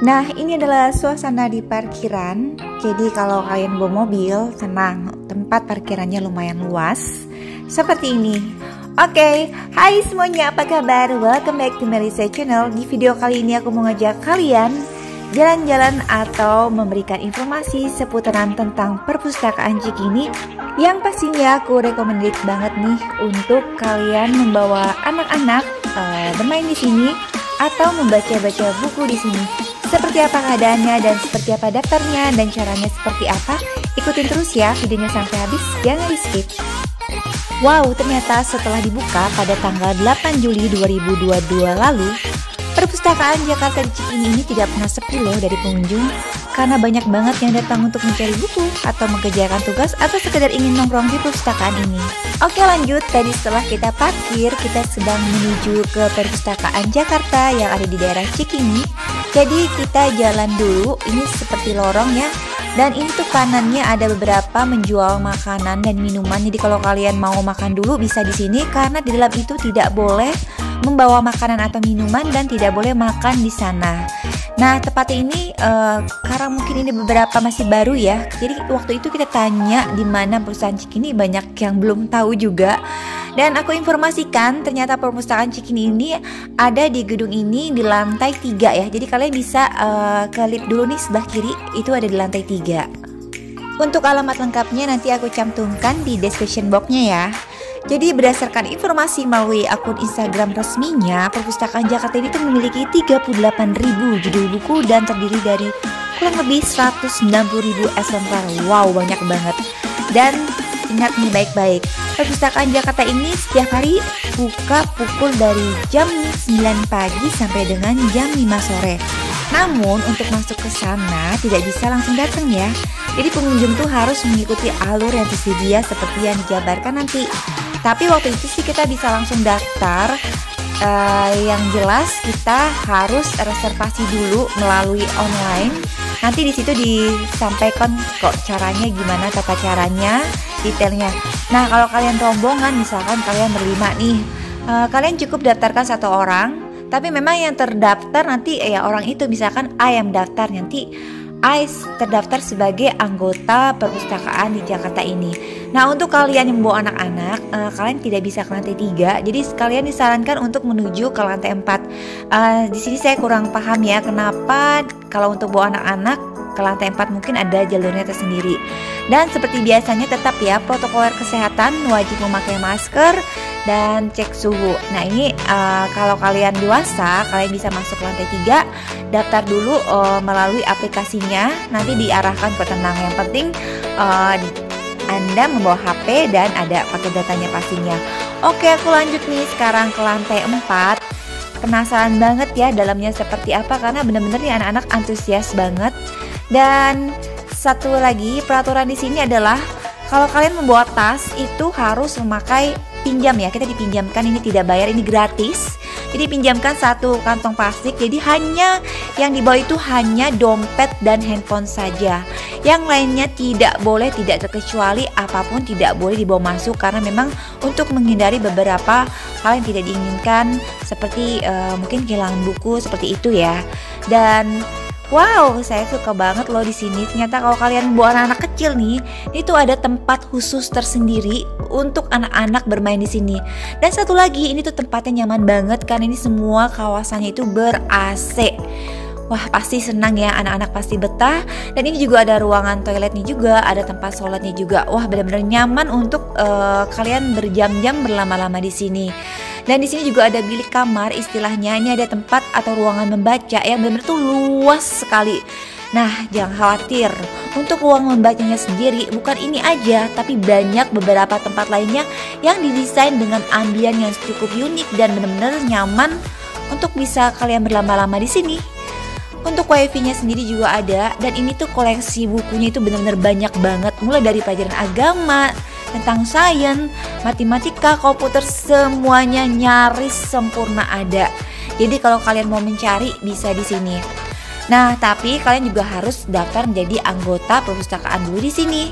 Nah, ini adalah suasana di parkiran. Jadi kalau kalian bawa mobil, tenang, tempat parkirannya lumayan luas. Seperti ini. Oke, hai semuanya, apa kabar? Welcome back to Melisa Channel. Di video kali ini aku mau ngajak kalian jalan-jalan atau memberikan informasi seputaran tentang perpustakaan Cikini yang pastinya aku recommended banget nih untuk kalian membawa anak-anak bermain di sini atau membaca-baca buku di sini. Seperti apa keadaannya dan seperti apa daftarnya dan caranya seperti apa, ikutin terus ya videonya sampai habis, jangan di skip. Wow, ternyata setelah dibuka pada tanggal 8 Juli 2022 lalu, perpustakaan Jakarta di Cikini ini tidak pernah sepi loh dari pengunjung, karena banyak banget yang datang untuk mencari buku atau mengerjakan tugas atau sekedar ingin nongkrong di perpustakaan ini. Oke, lanjut. Tadi setelah kita parkir, kita sedang menuju ke perpustakaan Jakarta yang ada di daerah Cikini. Jadi kita jalan dulu, ini seperti lorong ya. Dan ini tuh kanannya ada beberapa menjual makanan dan minuman. Jadi kalau kalian mau makan dulu bisa di sini, karena di dalam itu tidak boleh membawa makanan atau minuman dan tidak boleh makan di sana. Nah, tepatnya ini karena mungkin ini beberapa masih baru ya. Jadi waktu itu kita tanya di mana perusahaan Cikini, banyak yang belum tahu juga. Dan aku informasikan ternyata perpustakaan Cikini ini ada di gedung ini di lantai 3 ya. Jadi kalian bisa klik dulu nih sebelah kiri, itu ada di lantai 3. Untuk alamat lengkapnya nanti aku cantumkan di description box-nya ya. Jadi berdasarkan informasi melalui akun Instagram resminya, perpustakaan Jakarta ini tuh memiliki 38.000 judul buku dan terdiri dari kurang lebih 190.000 eksemplar. Wow, banyak banget. Dan ingat nih baik-baik, perpustakaan Jakarta ini setiap hari buka pukul dari jam 9 pagi sampai dengan jam 5 sore. Namun untuk masuk ke sana tidak bisa langsung datang ya. Jadi pengunjung tuh harus mengikuti alur yang tersedia seperti yang dijabarkan nanti. Tapi waktu itu sih kita bisa langsung daftar. Yang jelas kita harus reservasi dulu melalui online. Nanti di situ disampaikan kok caranya gimana, tata caranya, detailnya. Nah, kalau kalian rombongan, misalkan kalian berlima nih, kalian cukup daftarkan 1 orang. Tapi memang yang terdaftar nanti ya orang itu, misalkan A yang daftar, nanti A terdaftar sebagai anggota perpustakaan di Jakarta ini. Nah, untuk kalian yang membawa anak-anak, kalian tidak bisa ke lantai 3. Jadi kalian disarankan untuk menuju ke lantai 4. Di sini saya kurang paham ya, kenapa kalau untuk bawa anak-anak ke lantai 4 mungkin ada jalurnya tersendiri. Dan seperti biasanya tetap ya, protokol kesehatan wajib memakai masker dan cek suhu. Nah, ini kalau kalian dewasa, kalian bisa masuk ke lantai 3, daftar dulu melalui aplikasinya, nanti diarahkan ke tenang. Yang penting Anda membawa HP dan ada pakai datanya pastinya. Oke, aku lanjut nih sekarang ke lantai 4. Penasaran banget ya dalamnya seperti apa, karena bener-bener nih anak-anak antusias banget. Dan satu lagi peraturan di sini adalah kalau kalian membawa tas itu harus memakai pinjam ya. Kita dipinjamkan, ini tidak bayar, ini gratis. Jadi pinjamkan 1 kantong plastik. Jadi hanya yang dibawa itu hanya dompet dan handphone saja. Yang lainnya tidak boleh, tidak terkecuali apapun tidak boleh dibawa masuk, karena memang untuk menghindari beberapa hal yang tidak diinginkan seperti mungkin kehilangan buku seperti itu ya. Dan wow, saya suka banget loh di sini. Ternyata kalau kalian bawa anak-anak kecil nih, itu ada tempat khusus tersendiri untuk anak-anak bermain di sini. Dan satu lagi, ini tuh tempatnya nyaman banget karena ini semua kawasannya itu ber-AC. Wah, pasti senang ya, anak-anak pasti betah. Dan ini juga ada ruangan toiletnya juga, ada tempat sholatnya juga. Wah, benar-benar nyaman untuk kalian berjam-jam berlama-lama di sini. Dan di sini juga ada bilik kamar, istilahnya ini ada tempat atau ruangan membaca yang benar-benar tuh luas sekali. Nah, jangan khawatir, untuk ruang membacanya sendiri bukan ini aja, tapi banyak beberapa tempat lainnya yang didesain dengan ambience yang cukup unik dan benar-benar nyaman untuk bisa kalian berlama-lama di sini. Untuk wifi-nya sendiri juga ada, dan ini tuh koleksi bukunya itu benar-benar banyak banget, mulai dari pelajaran agama, tentang sains, matematika, komputer, semuanya nyaris sempurna ada. Jadi kalau kalian mau mencari bisa di sini. Nah, tapi kalian juga harus daftar menjadi anggota perpustakaan dulu di sini.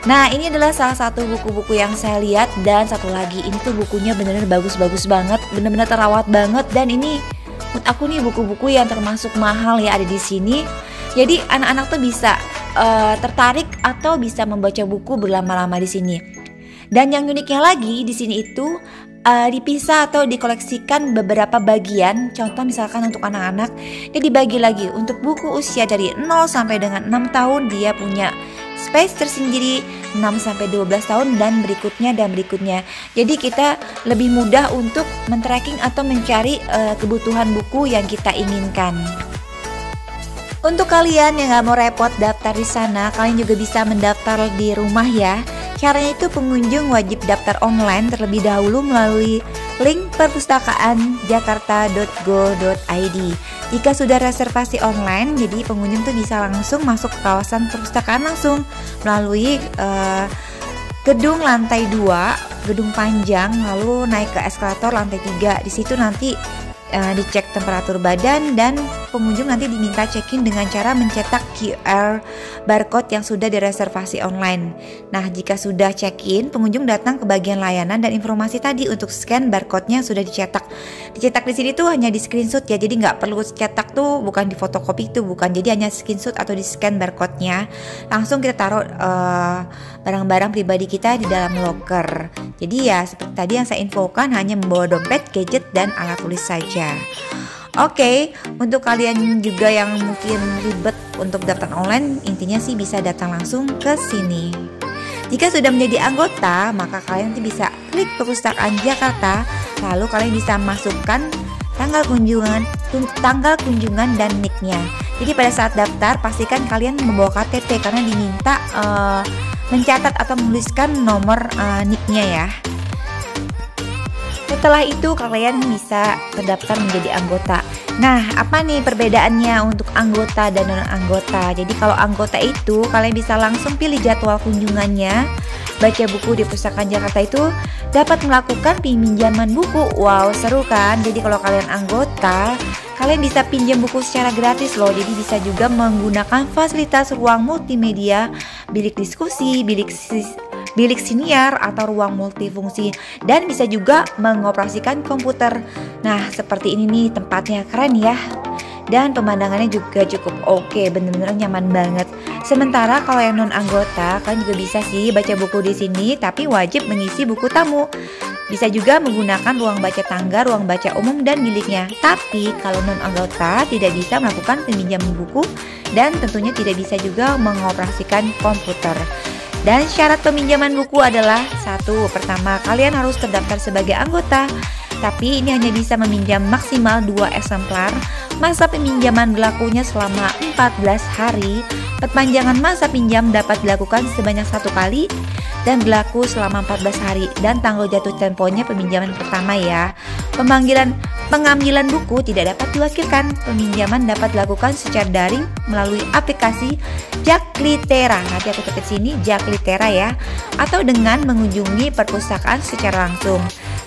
Nah, ini adalah salah satu buku-buku yang saya lihat, dan satu lagi ini tuh bukunya benar-benar bagus-bagus banget, benar-benar terawat banget, dan ini menurut aku nih buku-buku yang termasuk mahal ya ada di sini. Jadi anak-anak tuh bisa tertarik atau bisa membaca buku berlama-lama di sini. Dan yang uniknya lagi di sini itu dipisah atau dikoleksikan beberapa bagian. Contoh misalkan untuk anak-anak dia dibagi lagi untuk buku usia dari 0 sampai dengan 6 tahun dia punya space tersendiri, 6 sampai 12 tahun dan berikutnya. Jadi kita lebih mudah untuk men-tracking atau mencari kebutuhan buku yang kita inginkan. Untuk kalian yang gak mau repot daftar di sana, kalian juga bisa mendaftar di rumah ya. Caranya itu pengunjung wajib daftar online terlebih dahulu melalui link perpustakaan.jakarta.go.id. Jika sudah reservasi online, jadi pengunjung tuh bisa langsung masuk ke kawasan perpustakaan langsung melalui gedung lantai 2, gedung panjang, lalu naik ke eskalator lantai 3. Di situ nanti dicek temperatur badan dan pengunjung nanti diminta check-in dengan cara mencetak QR barcode yang sudah direservasi online. Nah, jika sudah check-in, pengunjung datang ke bagian layanan dan informasi tadi untuk scan barcode-nya yang sudah dicetak. Dicetak di sini tuh hanya di screenshot ya, jadi nggak perlu cetak tuh, bukan di fotokopi tuh, bukan. Jadi hanya screenshot atau di scan barcode-nya. Langsung kita taruh barang-barang pribadi kita di dalam locker. Jadi ya seperti tadi yang saya infokan, hanya membawa dompet, gadget, dan alat tulis saja. Oke, untuk kalian juga yang mungkin ribet untuk daftar online, intinya sih bisa datang langsung ke sini. Jika sudah menjadi anggota, maka kalian nanti bisa klik Perpustakaan Jakarta, lalu kalian bisa masukkan tanggal kunjungan dan nicknya. Jadi pada saat daftar pastikan kalian membawa KTP karena diminta mencatat atau menuliskan nomor nicknya ya. Setelah itu kalian bisa terdaftar menjadi anggota. Nah, apa nih perbedaannya untuk anggota dan non-anggota? Jadi kalau anggota itu kalian bisa langsung pilih jadwal kunjungannya. Baca buku di Perpustakaan Jakarta itu dapat melakukan peminjaman buku. Wow, seru kan? Jadi kalau kalian anggota, kalian bisa pinjam buku secara gratis loh. Jadi bisa juga menggunakan fasilitas ruang multimedia, bilik diskusi, bilik siniar atau ruang multifungsi, dan bisa juga mengoperasikan komputer. Nah, seperti ini nih tempatnya, keren ya. Dan pemandangannya juga cukup oke, bener-bener nyaman banget. Sementara kalau yang non anggota, kalian juga bisa sih baca buku di sini, tapi wajib mengisi buku tamu. Bisa juga menggunakan ruang baca tangga, ruang baca umum, dan biliknya. Tapi kalau non anggota tidak bisa melakukan peminjaman buku dan tentunya tidak bisa juga mengoperasikan komputer. Dan syarat peminjaman buku adalah 1. Pertama, kalian harus terdaftar sebagai anggota. Tapi ini hanya bisa meminjam maksimal 2 eksemplar. Masa peminjaman berlakunya selama 14 hari. Perpanjangan masa pinjam dapat dilakukan sebanyak 1 kali dan berlaku selama 14 hari. Dan tanggal jatuh temponya peminjaman pertama ya. Pengambilan buku tidak dapat diwakilkan. Peminjaman dapat dilakukan secara daring melalui aplikasi Jaklitera. Nanti aku ketik sini Jaklitera ya. Atau dengan mengunjungi perpustakaan secara langsung.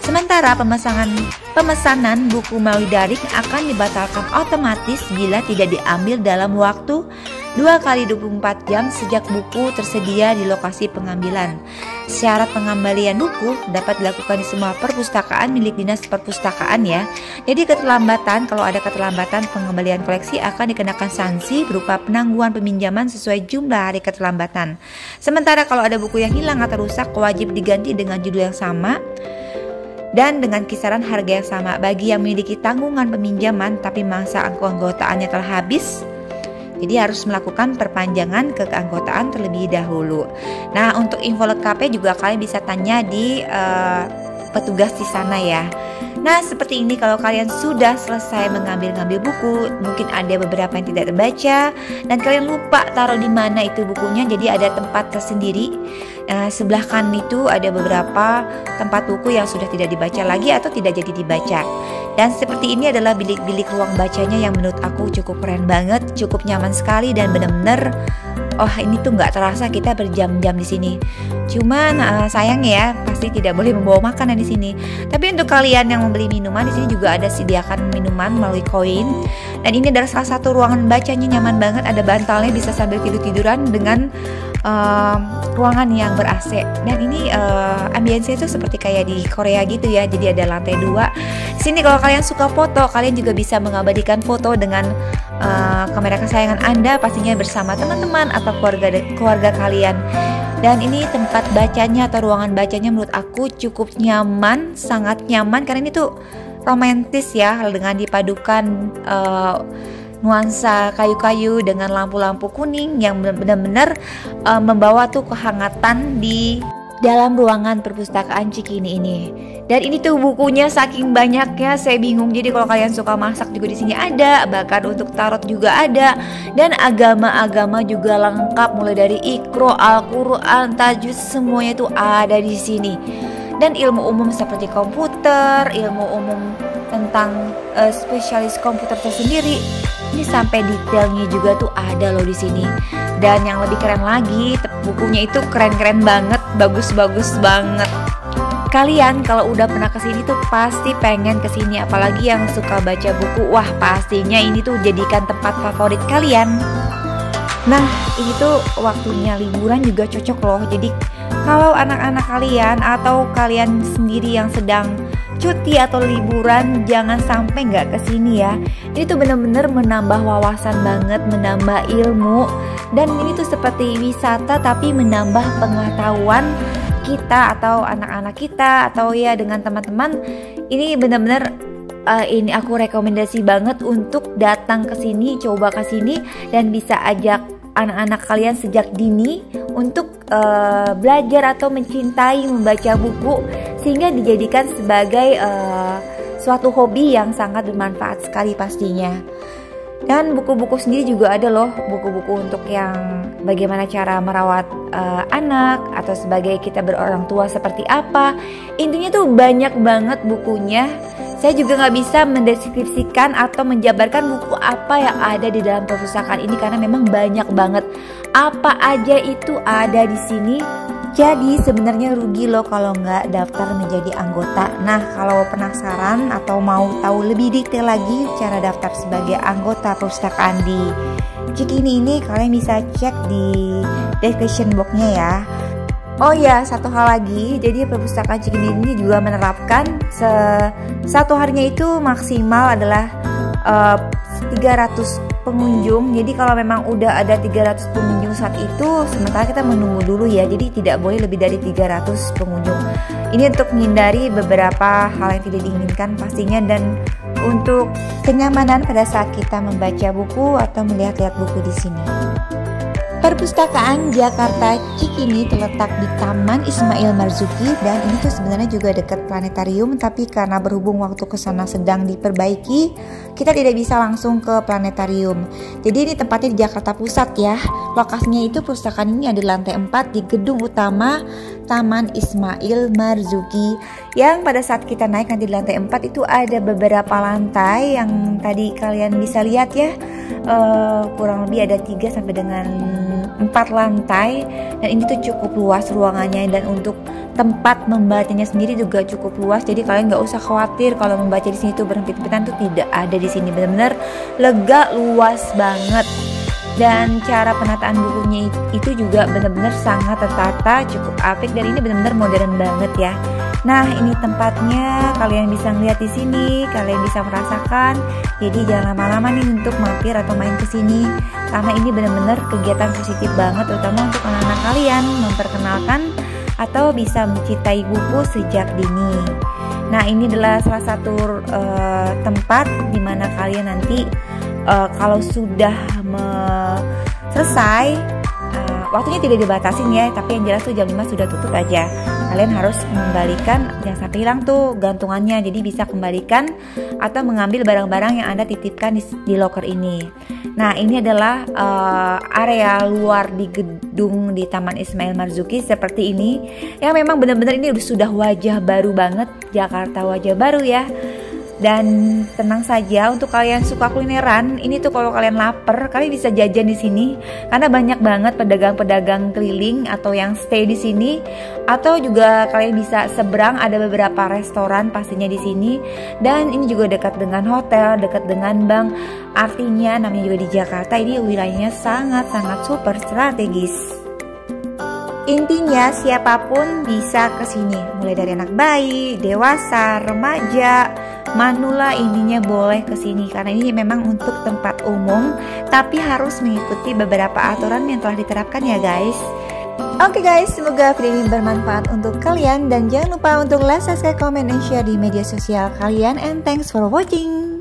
Sementara pemesanan buku melalui daring akan dibatalkan otomatis bila tidak diambil dalam waktu 2x24 jam sejak buku tersedia di lokasi pengambilan. Syarat pengembalian buku dapat dilakukan di semua perpustakaan milik dinas perpustakaan ya. Jadi kalau ada keterlambatan pengembalian koleksi akan dikenakan sanksi berupa penangguhan peminjaman sesuai jumlah hari keterlambatan. Sementara kalau ada buku yang hilang atau rusak wajib diganti dengan judul yang sama dan dengan kisaran harga yang sama. Bagi yang memiliki tanggungan peminjaman tapi masa keanggotaannya telah habis, jadi harus melakukan perpanjangan keanggotaan terlebih dahulu. Nah, untuk info lengkapnya juga kalian bisa tanya di petugas di sana ya. Nah, seperti ini kalau kalian sudah selesai mengambil buku, mungkin ada beberapa yang tidak terbaca dan kalian lupa taruh di mana itu bukunya, jadi ada tempat tersendiri. Sebelah kanan itu ada beberapa tempat buku yang sudah tidak dibaca lagi atau tidak jadi dibaca. Dan seperti ini adalah bilik-bilik ruang bacanya yang menurut aku cukup keren banget, cukup nyaman sekali dan benar-benar ini tuh nggak terasa kita berjam-jam di sini. Cuman sayang ya, pasti tidak boleh membawa makanan di sini. Tapi untuk kalian yang membeli minuman di sini juga ada sediakan minuman melalui koin. Dan ini adalah salah satu ruangan bacanya nyaman banget, ada bantalnya bisa sambil tidur-tiduran dengan ruangan yang ber AC. Dan ini ambience itu seperti kayak di Korea gitu ya. Jadi ada lantai 2. Sini kalau kalian suka foto, kalian juga bisa mengabadikan foto dengan kamera kesayangan Anda, pastinya bersama teman-teman atau keluarga kalian. Dan ini tempat bacanya atau ruangan bacanya menurut aku cukup nyaman, sangat nyaman karena ini tuh romantis ya, dengan dipadukan nuansa kayu-kayu dengan lampu-lampu kuning yang benar-benar membawa tuh kehangatan di dalam ruangan perpustakaan Cikini ini. Dan ini tuh bukunya saking banyaknya saya bingung. Jadi kalau kalian suka masak juga di sini ada, bahkan untuk tarot juga ada, dan agama-agama juga lengkap mulai dari Iqra, Al-Qur'an, Tajwid, semuanya itu ada di sini. Dan ilmu umum seperti komputer, ilmu umum tentang spesialis komputer tersendiri. Ini sampai detailnya juga tuh ada loh di sini. Dan yang lebih keren lagi, bukunya itu keren-keren banget, bagus-bagus banget. Kalian kalau udah pernah kesini tuh pasti pengen kesini, apalagi yang suka baca buku. Wah, pastinya ini tuh jadikan tempat favorit kalian. Nah, ini tuh waktunya liburan juga cocok loh. Jadi kalau anak-anak kalian atau kalian sendiri yang sedang cuti atau liburan, jangan sampai nggak kesini ya. Ini tuh bener-bener menambah wawasan banget, menambah ilmu. Dan ini tuh seperti wisata tapi menambah pengetahuan kita atau anak-anak kita atau ya dengan teman-teman. Ini bener-bener ini aku rekomendasi banget untuk datang ke sini, coba ke sini, dan bisa ajak anak-anak kalian sejak dini untuk belajar atau mencintai membaca buku, sehingga dijadikan sebagai suatu hobi yang sangat bermanfaat sekali pastinya. Dan buku-buku sendiri juga ada loh, buku-buku untuk yang bagaimana cara merawat anak atau sebagai kita berorang tua seperti apa. Intinya tuh banyak banget bukunya. Saya juga nggak bisa mendeskripsikan atau menjabarkan buku apa yang ada di dalam perpustakaan ini karena memang banyak banget. Apa aja itu ada di sini. Jadi sebenarnya rugi loh kalau nggak daftar menjadi anggota. Nah, kalau penasaran atau mau tahu lebih detail lagi cara daftar sebagai anggota perpustakaan di Cikini ini, kalian bisa cek di description box-nya ya. Oh ya, satu hal lagi, jadi perpustakaan Cikini ini juga menerapkan satu harinya itu maksimal adalah 300 pengunjung. Jadi kalau memang udah ada 300 pengunjung saat itu, sementara kita menunggu dulu ya. Jadi tidak boleh lebih dari 300 pengunjung. Ini untuk menghindari beberapa hal yang tidak diinginkan pastinya, dan untuk kenyamanan pada saat kita membaca buku atau melihat-lihat buku di sini. Perpustakaan Jakarta Cikini terletak di Taman Ismail Marzuki, dan ini tuh sebenarnya juga dekat planetarium, tapi karena berhubung waktu ke sana sedang diperbaiki, kita tidak bisa langsung ke planetarium. Jadi ini tempatnya di Jakarta Pusat ya. Lokasinya itu perpustakaan ini ada di lantai 4 di gedung utama Taman Ismail Marzuki, yang pada saat kita naik nanti di lantai 4 itu ada beberapa lantai yang tadi kalian bisa lihat ya. Kurang lebih ada 3 sampai dengan 4 lantai, dan ini tuh cukup luas ruangannya, dan untuk tempat membacanya sendiri juga cukup luas. Jadi kalian nggak usah khawatir kalau membaca di sini tuh berhenti-hentian, tuh tidak ada di sini. Benar-benar lega, luas banget. Dan cara penataan bukunya itu juga benar-benar sangat tertata, cukup apik, dan ini benar-benar modern banget ya. Nah, ini tempatnya kalian bisa lihat di sini, kalian bisa merasakan. Jadi jangan lama-lama nih untuk mampir atau main ke sini, karena ini benar-benar kegiatan positif banget, terutama untuk anak-anak kalian memperkenalkan atau bisa mencintai buku sejak dini. Nah, ini adalah salah satu tempat di mana kalian nanti kalau sudah selesai, waktunya tidak dibatasin ya, tapi yang jelas tuh jam 5 sudah tutup aja. Kalian harus mengembalikan, jangan sampai hilang tuh gantungannya. Jadi bisa kembalikan atau mengambil barang-barang yang Anda titipkan di locker ini. Nah, ini adalah area luar di gedung di Taman Ismail Marzuki seperti ini. Ya memang benar-benar ini sudah wajah baru banget, Jakarta wajah baru ya. Dan tenang saja, untuk kalian suka kulineran, ini tuh kalau kalian lapar, kalian bisa jajan di sini karena banyak banget pedagang-pedagang keliling atau yang stay di sini, atau juga kalian bisa seberang, ada beberapa restoran pastinya di sini. Dan ini juga dekat dengan hotel, dekat dengan bank. Artinya namanya juga di Jakarta, ini wilayahnya sangat-sangat super strategis. Intinya siapapun bisa kesini, mulai dari anak bayi, dewasa, remaja, manula, intinya boleh kesini karena ini memang untuk tempat umum, tapi harus mengikuti beberapa aturan yang telah diterapkan ya guys. Oke guys, semoga video ini bermanfaat untuk kalian dan jangan lupa untuk like, subscribe, comment, and share di media sosial kalian, and thanks for watching.